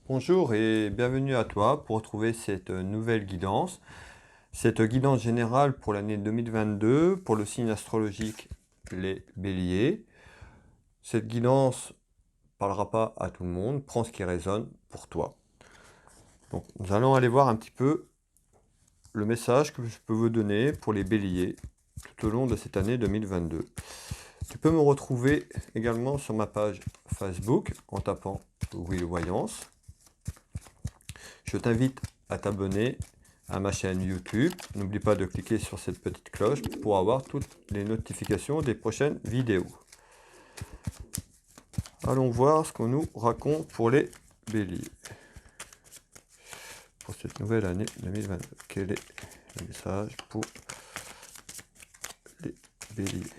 Bonjour et bienvenue à toi pour retrouver cette nouvelle guidance. Cette guidance générale pour l'année 2022 pour le signe astrologique les béliers. Cette guidance ne parlera pas à tout le monde, prends ce qui résonne pour toi. Donc nous allons aller voir un petit peu le message que je peux vous donner pour les béliers tout au long de cette année 2022. Tu peux me retrouver également sur ma page Facebook en tapant Will Voyance. Je t'invite à t'abonner à ma chaîne YouTube. N'oublie pas de cliquer sur cette petite cloche pour avoir toutes les notifications des prochaines vidéos. Allons voir ce qu'on nous raconte pour les béliers. Pour cette nouvelle année 2022. Quel est le message pour les béliers?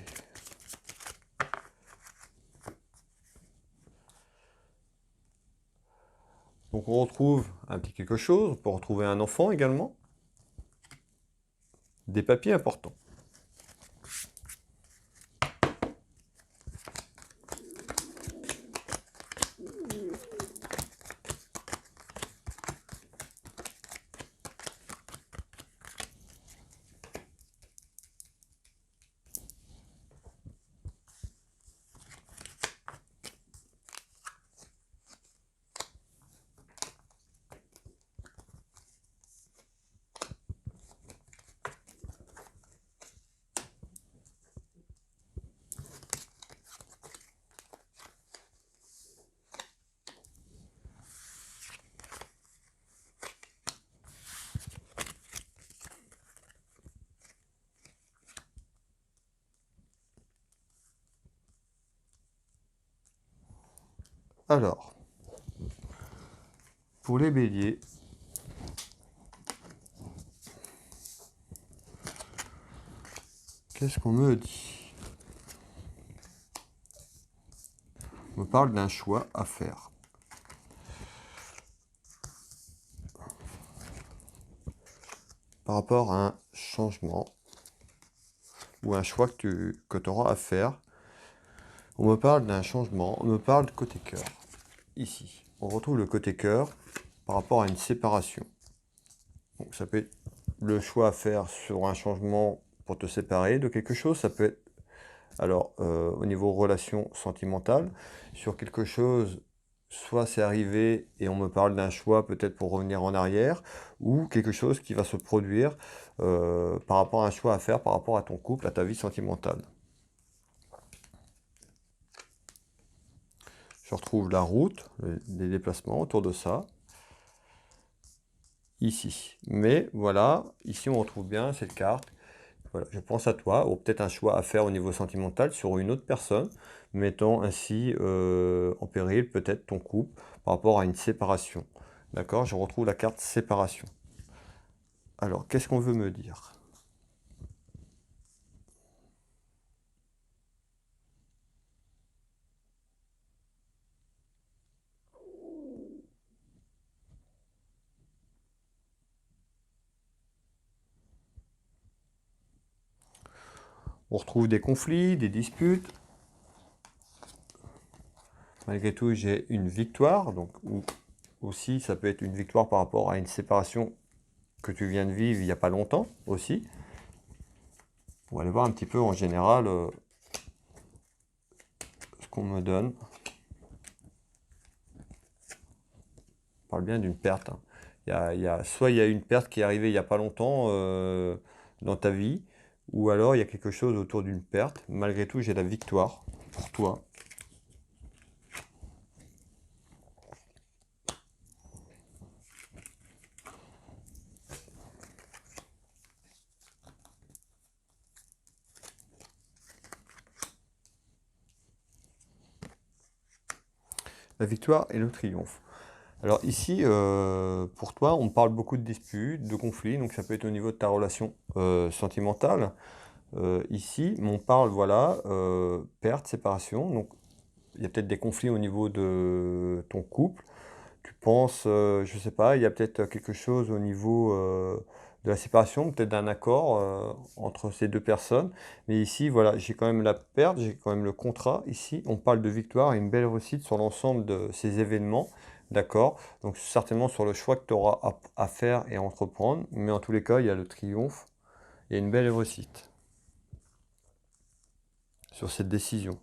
Donc on retrouve un petit quelque chose, on peut retrouver un enfant également. Des papiers importants. Alors, pour les béliers, qu'est-ce qu'on me dit? On me parle d'un choix à faire. Par rapport à un changement ou un choix que tu auras à faire. On me parle d'un changement, on me parle de côté cœur. Ici, on retrouve le côté cœur par rapport à une séparation. Donc ça peut être le choix à faire sur un changement pour te séparer de quelque chose. Ça peut être, alors, au niveau relation sentimentale, sur quelque chose, soit c'est arrivé et on me parle d'un choix peut-être pour revenir en arrière, ou quelque chose qui va se produire par rapport à un choix à faire, par rapport à ton couple, à ta vie sentimentale. Je retrouve la route, les déplacements autour de ça. Ici. Mais voilà, ici on retrouve bien cette carte. Voilà, je pense à toi, ou peut-être un choix à faire au niveau sentimental sur une autre personne, mettant ainsi en péril peut-être ton couple par rapport à une séparation. D'accord? Je retrouve la carte séparation. Alors, qu'est-ce qu'on veut me dire? On retrouve des conflits, des disputes. Malgré tout, j'ai une victoire, donc aussi ça peut être une victoire par rapport à une séparation que tu viens de vivre il n'y a pas longtemps aussi. On va aller voir un petit peu en général ce qu'on me donne. On parle bien d'une perte. Hein. Soit il y a une perte qui est arrivée il n'y a pas longtemps dans ta vie, ou alors il y a quelque chose autour d'une perte. Malgré tout, j'ai la victoire pour toi. La victoire et le triomphe. Alors ici, pour toi, on parle beaucoup de disputes, de conflits, donc ça peut être au niveau de ta relation sentimentale. Ici, on parle, voilà, perte, séparation, donc il y a peut-être des conflits au niveau de ton couple. Tu penses, je sais pas, il y a peut-être quelque chose au niveau de la séparation, peut-être d'un accord entre ces deux personnes. Mais ici, voilà, j'ai quand même la perte, j'ai quand même le contrat. Ici, on parle de victoire et une belle réussite sur l'ensemble de ces événements. D'accord? Donc certainement sur le choix que tu auras à faire et à entreprendre, mais en tous les cas, il y a le triomphe et une belle réussite sur cette décision.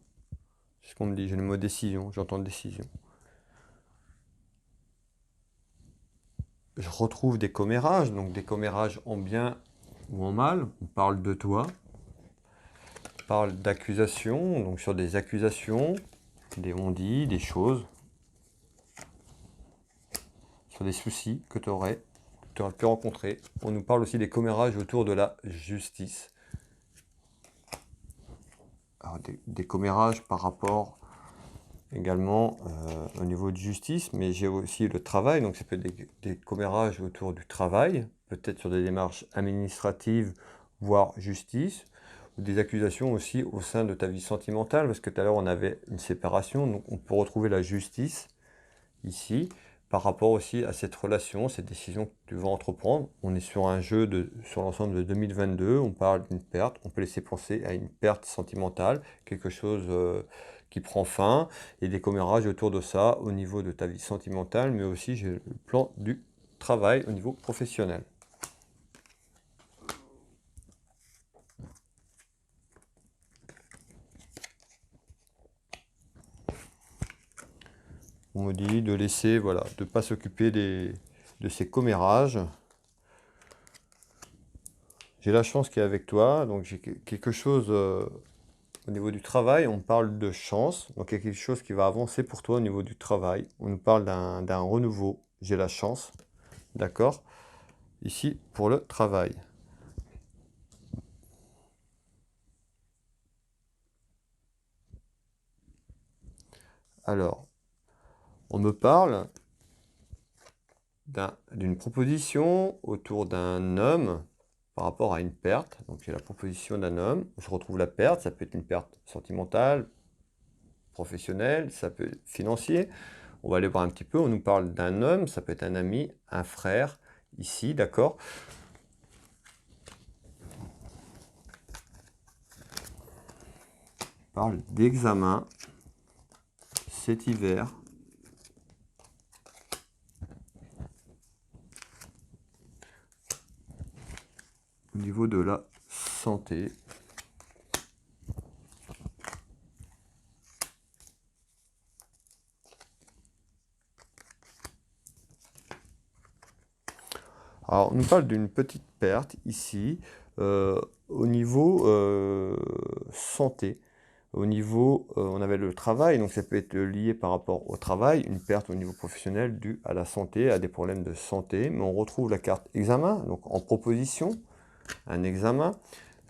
C'est ce qu'on me dit, j'ai le mot décision, j'entends décision. Je retrouve des commérages, donc des commérages en bien ou en mal. On parle de toi, on parle d'accusations, donc sur des accusations, des on-dit, des choses, sur des soucis que tu aurais pu rencontrer. On nous parle aussi des commérages autour de la justice. Alors, des commérages par rapport également au niveau de justice, mais j'ai aussi le travail, donc ça peut être des commérages autour du travail, peut-être sur des démarches administratives, voire justice, ou des accusations aussi au sein de ta vie sentimentale, parce que tout à l'heure on avait une séparation, donc on peut retrouver la justice ici, par rapport aussi à cette relation, cette décision que tu vas entreprendre. On est sur un jeu sur l'ensemble de 2022, on parle d'une perte, on peut laisser penser à une perte sentimentale, quelque chose qui prend fin, et des commérages autour de ça au niveau de ta vie sentimentale, mais aussi j'ai le plan du travail au niveau professionnel. On me dit de laisser, voilà, de ne pas s'occuper de ces commérages. J'ai la chance qui est avec toi, donc j'ai quelque chose au niveau du travail, on parle de chance, donc il y a quelque chose qui va avancer pour toi au niveau du travail. On nous parle d'un renouveau, j'ai la chance, d'accord? Ici, pour le travail. Alors, on me parle d'une proposition autour d'un homme par rapport à une perte. Donc j'ai la proposition d'un homme, je retrouve la perte, ça peut être une perte sentimentale, professionnelle, ça peut être financier. On va aller voir un petit peu, on nous parle d'un homme, ça peut être un ami, un frère, ici, d'accord? On parle d'examen cet hiver. Au niveau de la santé. Alors, on nous parle d'une petite perte ici au niveau santé. Au niveau, on avait le travail, donc ça peut être lié par rapport au travail, une perte au niveau professionnel due à la santé, à des problèmes de santé. Mais on retrouve la carte examen, donc en proposition, un examen.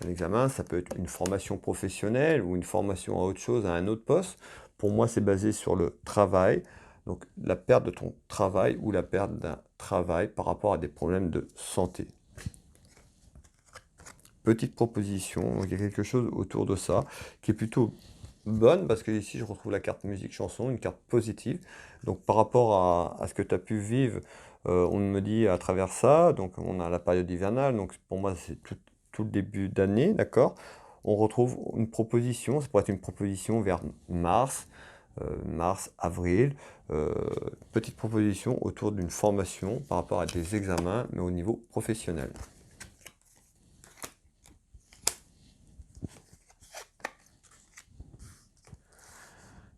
Un examen, ça peut être une formation professionnelle ou une formation à autre chose, à un autre poste. Pour moi, c'est basé sur le travail. Donc la perte de ton travail ou la perte d'un travail par rapport à des problèmes de santé. Petite proposition, donc il y a quelque chose autour de ça qui est plutôt bonne parce que ici je retrouve la carte musique chanson, une carte positive. Donc par rapport à ce que tu as pu vivre, on me dit à travers ça, donc on a la période hivernale, donc pour moi c'est tout le début d'année, d'accord? On retrouve une proposition, ça pourrait être une proposition vers mars, avril, petite proposition autour d'une formation par rapport à des examens, mais au niveau professionnel.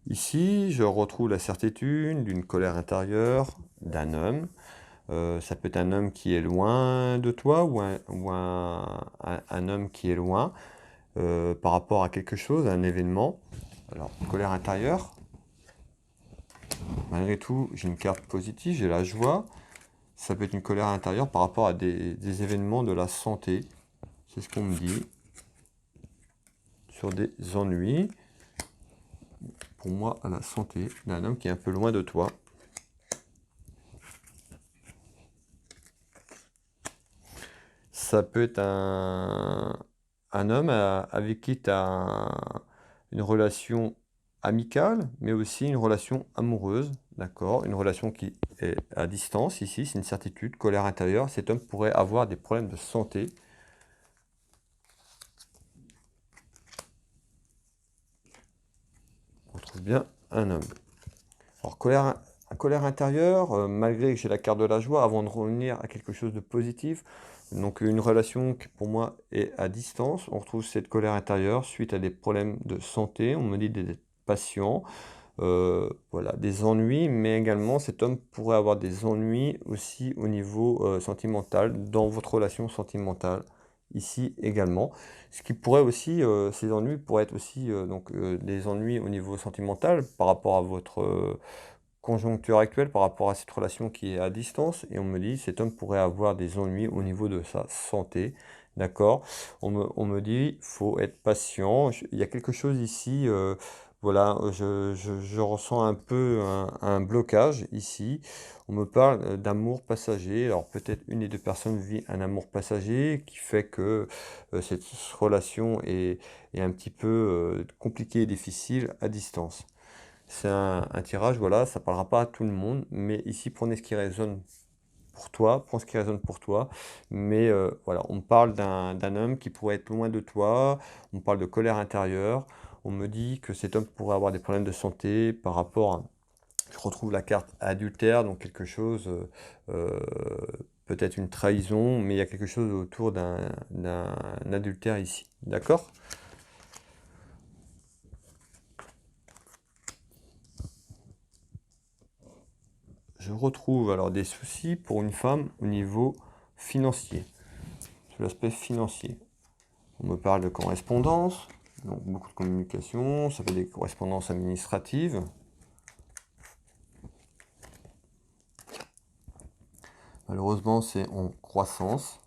Ici, je retrouve la certitude d'une colère intérieure d'un homme. Ça peut être un homme qui est loin de toi ou un homme qui est loin par rapport à quelque chose, à un événement. Alors, colère intérieure. Malgré tout, j'ai une carte positive, j'ai la joie. Ça peut être une colère intérieure par rapport à des événements de la santé. C'est ce qu'on me dit. Sur des ennuis. Pour moi, à la santé d'un homme qui est un peu loin de toi. Ça peut être un homme avec qui tu as une relation amicale, mais aussi une relation amoureuse, d'accord? Une relation qui est à distance, ici, c'est une certitude, colère intérieure. Cet homme pourrait avoir des problèmes de santé. On trouve bien un homme. Alors, colère colère intérieure, malgré que j'ai la carte de la joie, avant de revenir à quelque chose de positif. Donc une relation qui pour moi est à distance. On retrouve cette colère intérieure suite à des problèmes de santé. On me dit d'être patient. Voilà, des ennuis, mais également cet homme pourrait avoir des ennuis aussi au niveau sentimental, dans votre relation sentimentale, ici également. Ce qui pourrait aussi, ces ennuis pourraient être aussi des ennuis au niveau sentimental par rapport à votre conjoncture actuelle, par rapport à cette relation qui est à distance. Et on me dit, cet homme pourrait avoir des ennuis au niveau de sa santé. D'accord? On me dit, faut être patient. Il y a quelque chose ici. Voilà, je ressens un peu un blocage ici. On me parle d'amour passager. Alors peut-être une des deux personnes vit un amour passager qui fait que cette relation est un petit peu compliquée et difficile à distance. C'est un tirage, voilà, ça parlera pas à tout le monde, mais ici prenez ce qui résonne pour toi, prends ce qui résonne pour toi. Mais voilà, on parle d'un homme qui pourrait être loin de toi, on parle de colère intérieure, on me dit que cet homme pourrait avoir des problèmes de santé par rapport à... Je retrouve la carte adultère, donc quelque chose, euh, peut-être une trahison, mais il y a quelque chose autour d'un adultère ici. D'accord? Je retrouve alors des soucis pour une femme au niveau financier, sur l'aspect financier. On me parle de correspondance, donc beaucoup de communication, ça fait des correspondances administratives. Malheureusement, c'est en croissance.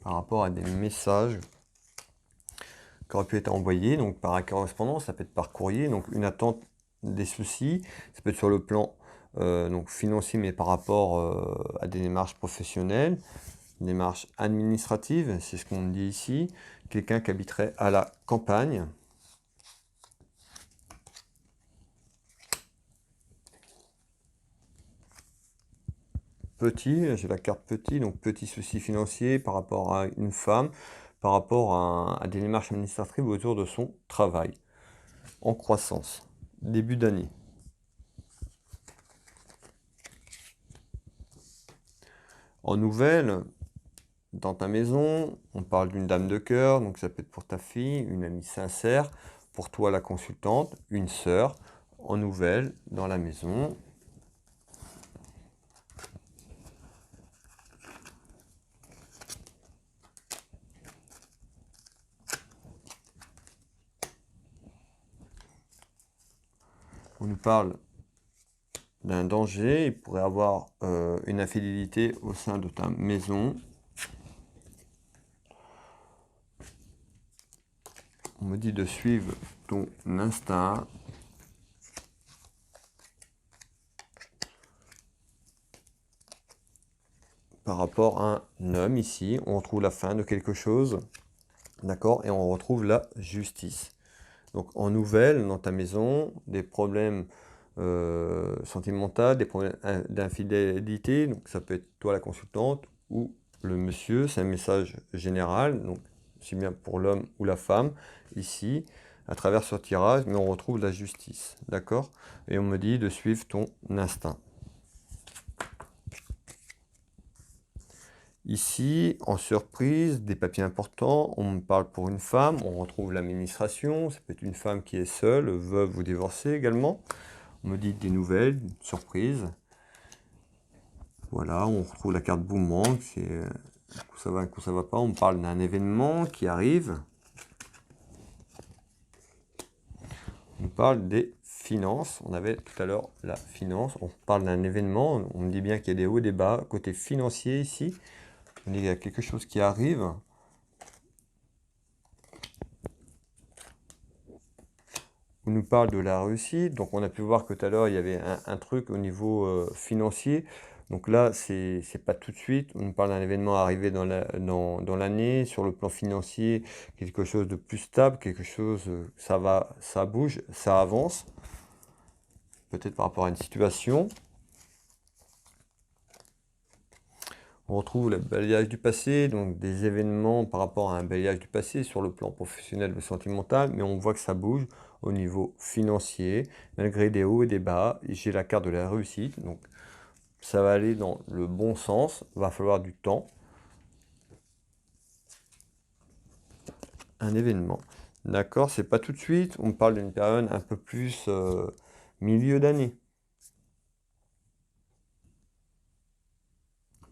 Par rapport à des messages qui auraient pu être envoyés, donc par correspondance, ça peut être par courrier, donc une attente, des soucis, ça peut être sur le plan donc financier, mais par rapport à des démarches professionnelles, démarches administratives, c'est ce qu'on me dit ici, quelqu'un qui habiterait à la campagne. Petit, j'ai la carte petit, donc petit souci financier par rapport à une femme, par rapport à des démarches administratives autour de son travail, en croissance, début d'année. En nouvelle, dans ta maison, on parle d'une dame de cœur, donc ça peut être pour ta fille, une amie sincère, pour toi la consultante, une sœur, en nouvelle, dans la maison. On nous parle d'un danger, il pourrait avoir une infidélité au sein de ta maison. On me dit de suivre ton instinct. Par rapport à un homme ici, on retrouve la fin de quelque chose. D'accord? Et on retrouve la justice. Donc en nouvelle, dans ta maison, des problèmes sentimentaux, des problèmes d'infidélité. Donc ça peut être toi la consultante ou le monsieur. C'est un message général, donc aussi bien pour l'homme ou la femme, ici, à travers ce tirage, mais on retrouve la justice. D'accord? Et on me dit de suivre ton instinct. Ici, en surprise, des papiers importants, on me parle pour une femme, on retrouve l'administration, ça peut être une femme qui est seule, veuve ou divorcée également. On me dit des nouvelles, une surprise. Voilà, on retrouve la carte boomerang, c'est un coup ça va, un coup ça va pas. On me parle d'un événement qui arrive. On me parle des finances, on avait tout à l'heure la finance, on parle d'un événement, on me dit bien qu'il y a des hauts et des bas, côté financier ici. On dit qu'il y a quelque chose qui arrive. On nous parle de la réussite, donc on a pu voir que tout à l'heure il y avait un truc au niveau financier. Donc là, c'est pas tout de suite. On nous parle d'un événement arrivé dans l'année, sur le plan financier, quelque chose de plus stable, quelque chose, ça va, ça bouge, ça avance. Peut-être par rapport à une situation. On retrouve le balayage du passé, donc des événements par rapport à un balayage du passé sur le plan professionnel ou sentimental, mais on voit que ça bouge au niveau financier, malgré des hauts et des bas. J'ai la carte de la réussite, donc ça va aller dans le bon sens, va falloir du temps. Un événement. D'accord, c'est pas tout de suite, on parle d'une période un peu plus milieu d'année.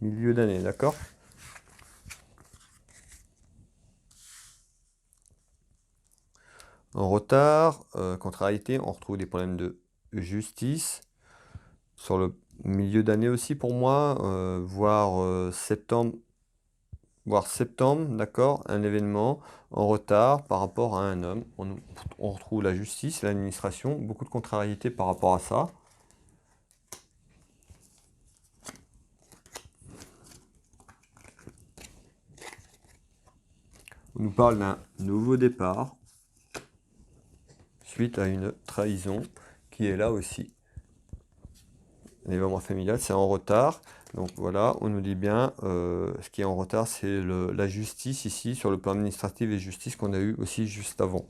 Milieu d'année, d'accord? En retard, contrariété, on retrouve des problèmes de justice. Sur le milieu d'année aussi pour moi, voire septembre, d'accord, un événement en retard par rapport à un homme. On retrouve la justice, l'administration, beaucoup de contrariétés par rapport à ça. On nous parle d'un nouveau départ suite à une trahison qui est là aussi. L'événement familial, c'est en retard. Donc voilà, on nous dit bien, ce qui est en retard, c'est la justice ici, sur le plan administratif et justice qu'on a eu aussi juste avant.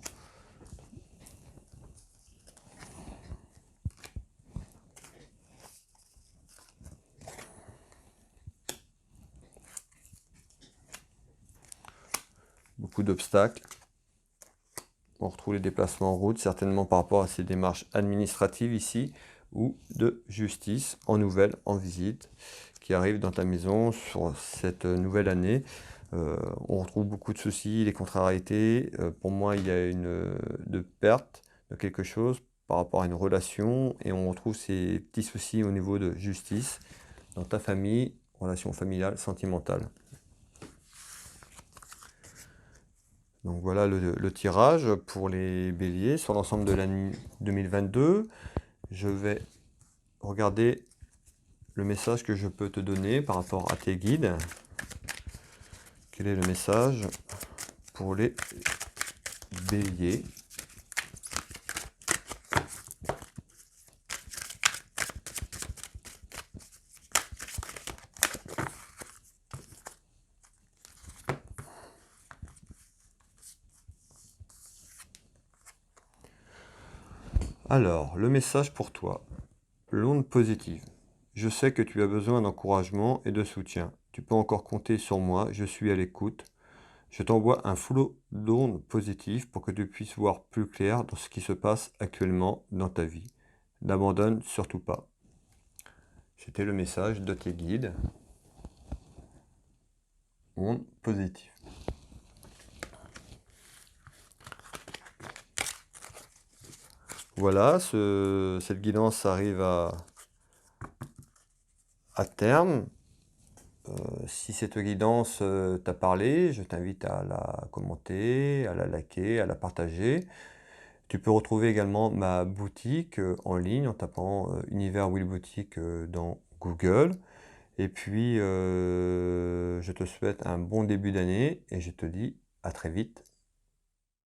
Beaucoup d'obstacles. On retrouve les déplacements en route, certainement par rapport à ces démarches administratives ici, ou de justice en nouvelle, en visite, qui arrive dans ta maison sur cette nouvelle année. On retrouve beaucoup de soucis, des contrariétés. Pour moi, il y a de perte de quelque chose par rapport à une relation, et on retrouve ces petits soucis au niveau de justice dans ta famille, relation familiale, sentimentale. Donc voilà le tirage pour les béliers sur l'ensemble de l'année 2022. Je vais regarder le message que je peux te donner par rapport à tes guides. Quel est le message pour les béliers? Alors, le message pour toi. L'onde positive. Je sais que tu as besoin d'encouragement et de soutien. Tu peux encore compter sur moi, je suis à l'écoute. Je t'envoie un flot d'ondes positives pour que tu puisses voir plus clair dans ce qui se passe actuellement dans ta vie. N'abandonne surtout pas. C'était le message de tes guides. Ondes positives. Voilà, cette guidance arrive à terme. Si cette guidance t'a parlé, je t'invite à la commenter, à la liker, à la partager. Tu peux retrouver également ma boutique en ligne en tapant Univers Will Boutique dans Google. Et puis, je te souhaite un bon début d'année et je te dis à très vite.